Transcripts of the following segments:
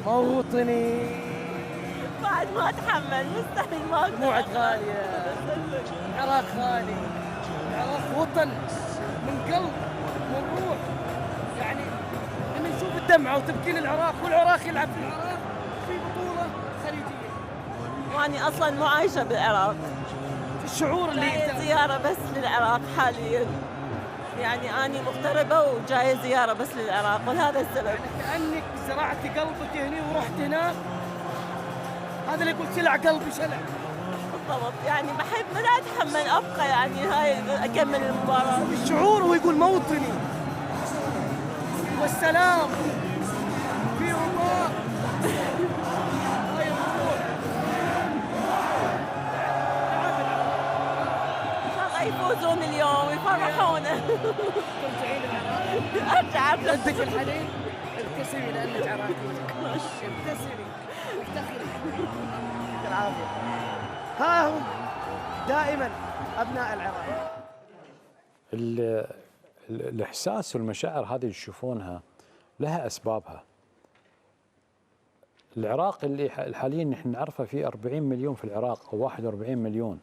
موطني. بعد ما اتحمل، مستحيل ما اقدر. دموعك غالية، العراق غالي، العراق وطن من قلب من روح. يعني لما نشوف الدمعة وتبكي للعراق والعراق يلعب في العراق في بطولة خليجية. واني اصلا مو عايشة بالعراق، الشعور اللي جاية زيارة بس للعراق حاليا. يعني اني مغتربة وجاية زيارة بس للعراق، ولهذا السبب. يعني كأنك زرعت قلبك هنا ورحت هناك. هذا اللي يقول شلع قلبي شلع. بالضبط، يعني بحب ما اتحمل ابقى، يعني هاي اكمل المباراة. الشعور هو يقول موطني والسلام في رضاه. هاي الروح. ان شاء الله يفوزون اليوم ويفرحونا. ترجعين العراق. ارجع عندك الحنين. ابتسمي لانك عراقية. ابتسمي وافتخري. يعطيك العافية. ها هم دائما ابناء العراق. الإحساس والمشاعر هذه اللي تشوفونها لها أسبابها. العراق اللي حاليا نحن نعرفه فيه 40 مليون في العراق أو 41 مليون،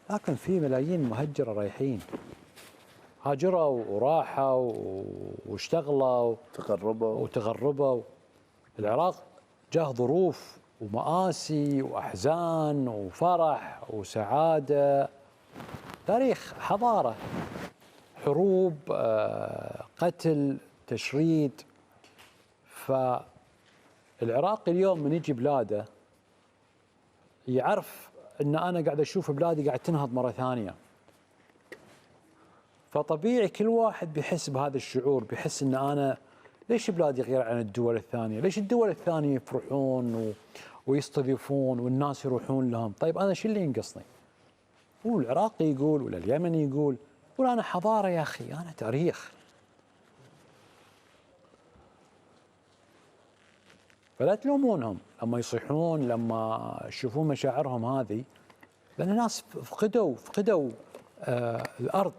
لكن في ملايين مهجرة رايحين، هاجروا وراحوا واشتغلوا وتغربوا. العراق جاه ظروف ومآسي وأحزان وفرح وسعادة، تاريخ حضارة، حروب، قتل، تشريد. فالعراق اليوم من يجي بلاده يعرف ان انا قاعد اشوف بلادي قاعد تنهض مره ثانيه، فطبيعي كل واحد بيحس بهذا الشعور، بيحس ان انا ليش بلادي غير عن الدول الثانيه؟ ليش الدول الثانيه يفرحون ويستضيفون والناس يروحون لهم؟ طيب انا شو اللي ينقصني؟ والعراقي يقول ولا اليمني يقول انا حضاره يا اخي، انا تاريخ. فلا تلومونهم لما يصيحون، لما يشوفون مشاعرهم هذه، لان الناس فقدوا الارض.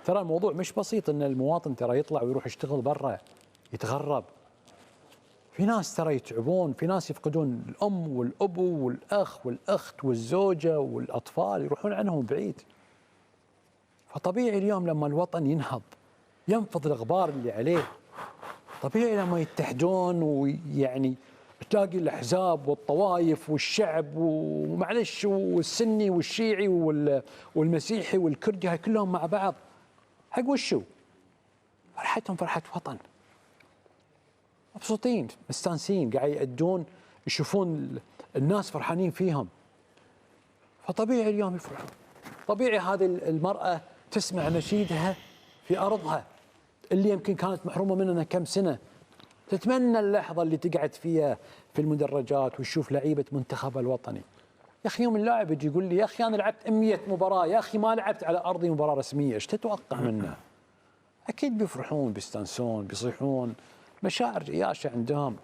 ترى الموضوع مش بسيط ان المواطن ترى يطلع ويروح يشتغل برا يتغرب. في ناس ترى يتعبون، في ناس يفقدون الام والابو والاخ والاخت والزوجه والاطفال، يروحون عنهم بعيد. فطبيعي اليوم لما الوطن ينهض ينفض الغبار اللي عليه، طبيعي لما يتحدون ويعني تلاقي الاحزاب والطوائف والشعب ومعلش والسني والشيعي والمسيحي والكردي هاي كلهم مع بعض، حق وشو؟ فرحتهم فرحة وطن، مبسوطين مستانسين، قاعد يأدون، يشوفون الناس فرحانين فيهم، فطبيعي اليوم يفرحون. طبيعي هذه المرأة تسمع نشيدها في أرضها اللي يمكن كانت محرومة مننا كم سنة، تتمنى اللحظة اللي تقعد فيها في المدرجات وتشوف لعيبة منتخب الوطني. يا أخي يوم اللاعب يجي يقول لي يا أخي أنا لعبت 100 مباراة، يا أخي ما لعبت على أرضي مباراة رسمية، إيش تتوقع منه؟ أكيد بيفرحون، بيستانسون، بيصيحون، مشاعر جياشة عندهم.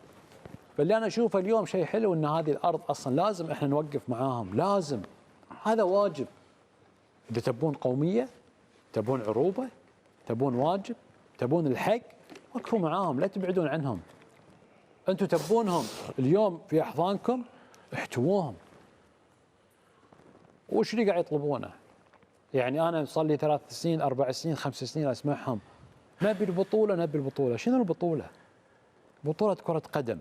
فاللي أنا أشوفه اليوم شيء حلو إن هذه الأرض أصلا لازم إحنا نوقف معاهم، لازم، هذا واجب. إذا تبون قومية، تبون عروبة، تبون واجب، تبون الحق، وقفوا معاهم، لا تبعدون عنهم. أنتم تبونهم اليوم في أحضانكم، احتووهم. وش اللي قاعد يطلبونه؟ يعني أنا صار لي 3 سنين 4 سنين 5 سنين أسمعهم نبي البطولة نبي البطولة. شنو البطولة؟ بطولة كرة قدم،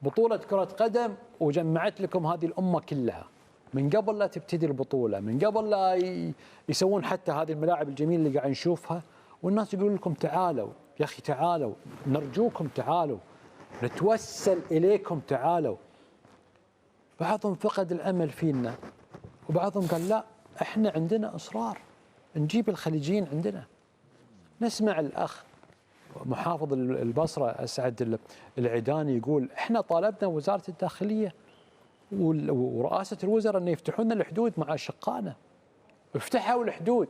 بطولة كرة قدم، وجمعت لكم هذه الأمة كلها من قبل لا تبتدي البطولة، من قبل لا يسوون حتى هذه الملاعب الجميلة اللي قاعد نشوفها، والناس يقولون لكم تعالوا يا أخي، تعالوا نرجوكم، تعالوا نتوسل إليكم، تعالوا. بعضهم فقد الأمل فينا، وبعضهم قال لا احنا عندنا إصرار نجيب الخليجيين عندنا. نسمع الأخ محافظ البصرة أسعد العيداني يقول احنا طالبنا وزارة الداخلية ورئاسة الوزراء أن يفتحون لنا الحدود مع أشقائنا. افتحوا الحدود،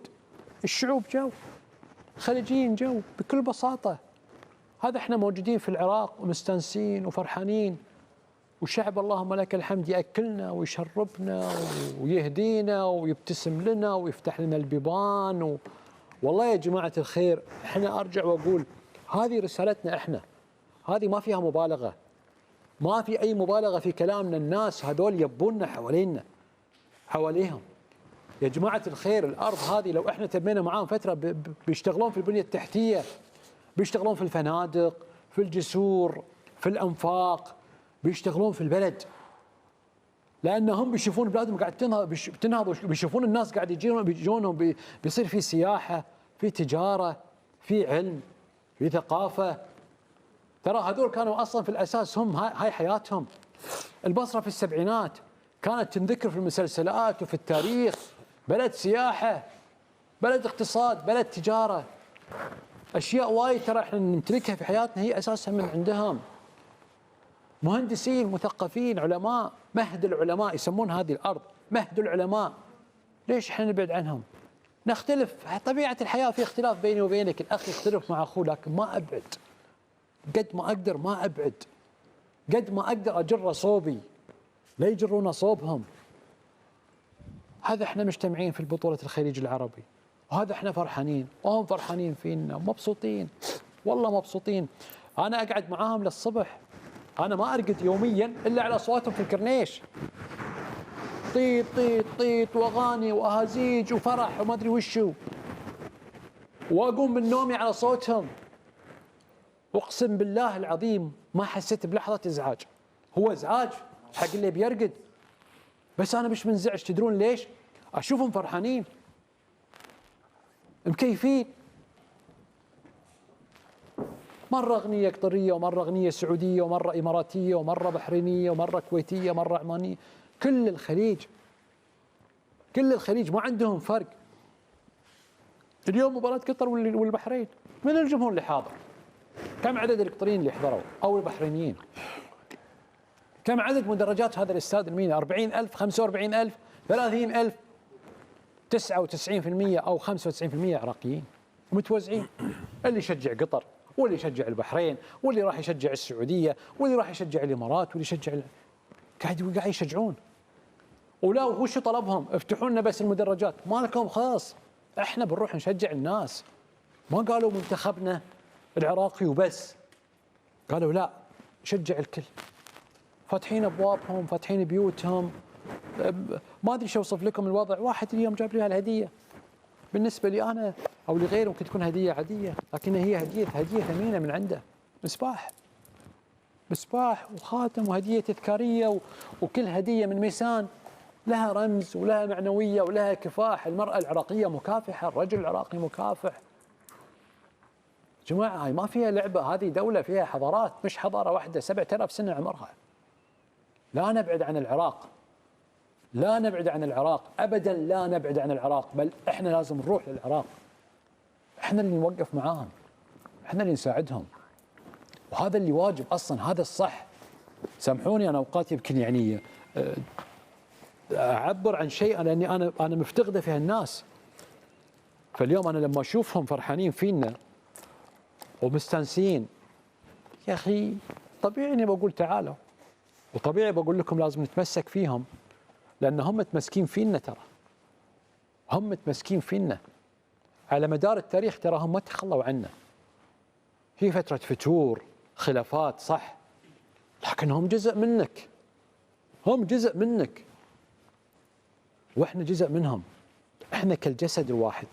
الشعوب جو، الخليجيين جو بكل بساطة. هذا احنا موجودين في العراق ومستانسين وفرحانين، وشعب اللهم لك الحمد يأكلنا ويشربنا ويهدينا ويبتسم لنا ويفتح لنا البيبان والله يا جماعة الخير، احنا أرجع وأقول هذه رسالتنا احنا، هذه ما فيها مبالغة. ما في اي مبالغه في كلامنا، الناس هذول يبوننا حواليهم. يا جماعه الخير، الارض هذه لو احنا تبينا معاهم فتره بيشتغلون في البنيه التحتيه، بيشتغلون في الفنادق، في الجسور، في الانفاق، بيشتغلون في البلد، لانهم بيشوفون بلادهم قاعد تنهض، وبيشوفون الناس قاعد بيجونهم، بيصير في سياحه، في تجاره، في علم، في ثقافه. ترى هذول كانوا اصلا في الاساس هم هاي حياتهم. البصره في السبعينات كانت تنذكر في المسلسلات وفي التاريخ بلد سياحه، بلد اقتصاد، بلد تجاره. اشياء وايد ترى احنا نمتلكها في حياتنا هي اساسها من عندهم. مهندسين، مثقفين، علماء، مهد العلماء يسمون هذه الارض مهد العلماء. ليش احنا نبعد عنهم؟ نختلف، طبيعه الحياه في اختلاف بيني وبينك، الاخ يختلف مع اخوه، لكن ما ابعد. قد ما اقدر ما ابعد، قد ما اقدر اجر صوبي، لا يجرون صوبهم. هذا احنا مجتمعين في بطولة الخليج العربي، وهذا احنا فرحانين، وهم فرحانين فينا، مبسوطين، والله مبسوطين. انا اقعد معاهم للصبح، انا ما ارقد يوميا الا على اصواتهم في الكرنيش، طيط طيط طيط، واغاني واهازيج وفرح وما ادري وشو، واقوم من نومي على صوتهم. اقسم بالله العظيم ما حسيت بلحظة ازعاج. هو ازعاج حق اللي بيرقد، بس انا مش منزعج. تدرون ليش؟ اشوفهم فرحانين مكيفين. مره اغنيه قطريه، ومره اغنيه سعوديه، ومره اماراتيه، ومره بحرينيه، ومره كويتيه، مره عمانيه. كل الخليج ما عندهم فرق. اليوم مباراه قطر والبحرين، من الجمهور اللي حاضر؟ كم عدد القطريين اللي حضروا او البحرينيين؟ كم عدد مدرجات هذا الاستاد المينا؟ 40,000، 45,000، 30,000. 99% أو 95% عراقيين ومتوزعين، اللي يشجع قطر، واللي يشجع البحرين، واللي راح يشجع السعودية، واللي راح يشجع الإمارات، واللي يشجع قاعد يشجعون. ولا وش طلبهم؟ افتحوا لنا بس المدرجات، ما لكم خاص، احنا بنروح نشجع الناس. ما قالوا منتخبنا العراقي وبس، قالوا لا، شجع الكل. فاتحين ابوابهم، فاتحين بيوتهم. ما ادري شو اوصف لكم الوضع. واحد اليوم جاب لي هالهديه، بالنسبه لي انا او لغيره ممكن تكون هديه عاديه، لكن هي هديه ثمينه من عنده. مصباح وخاتم وهديه تذكاريه، وكل هديه من ميسان لها رمز ولها معنويه ولها كفاح. المراه العراقيه مكافحه، الرجل العراقي مكافح. جماعه هاي ما فيها لعبه، هذه دوله فيها حضارات، مش حضاره واحده 7000 سنه عمرها. لا نبعد عن العراق، لا نبعد عن العراق ابدا، لا نبعد عن العراق، بل احنا لازم نروح للعراق، احنا اللي نوقف معاهم، احنا اللي نساعدهم، وهذا اللي واجب اصلا، هذا الصح. سامحوني انا اوقات يمكن يعني اعبر عن شيء لاني انا مفتقده في هالناس. فاليوم انا لما اشوفهم فرحانين فينا ومستانسين، يا اخي طبيعي اني بقول تعالوا، وطبيعي بقول لكم لازم نتمسك فيهم، لأن هم متمسكين فينا. ترى هم متمسكين فينا على مدار التاريخ، ترى هم ما تخلوا عنا. في فترة فتور، خلافات، صح، لكن هم جزء منك، هم جزء منك، واحنا جزء منهم. احنا كالجسد الواحد.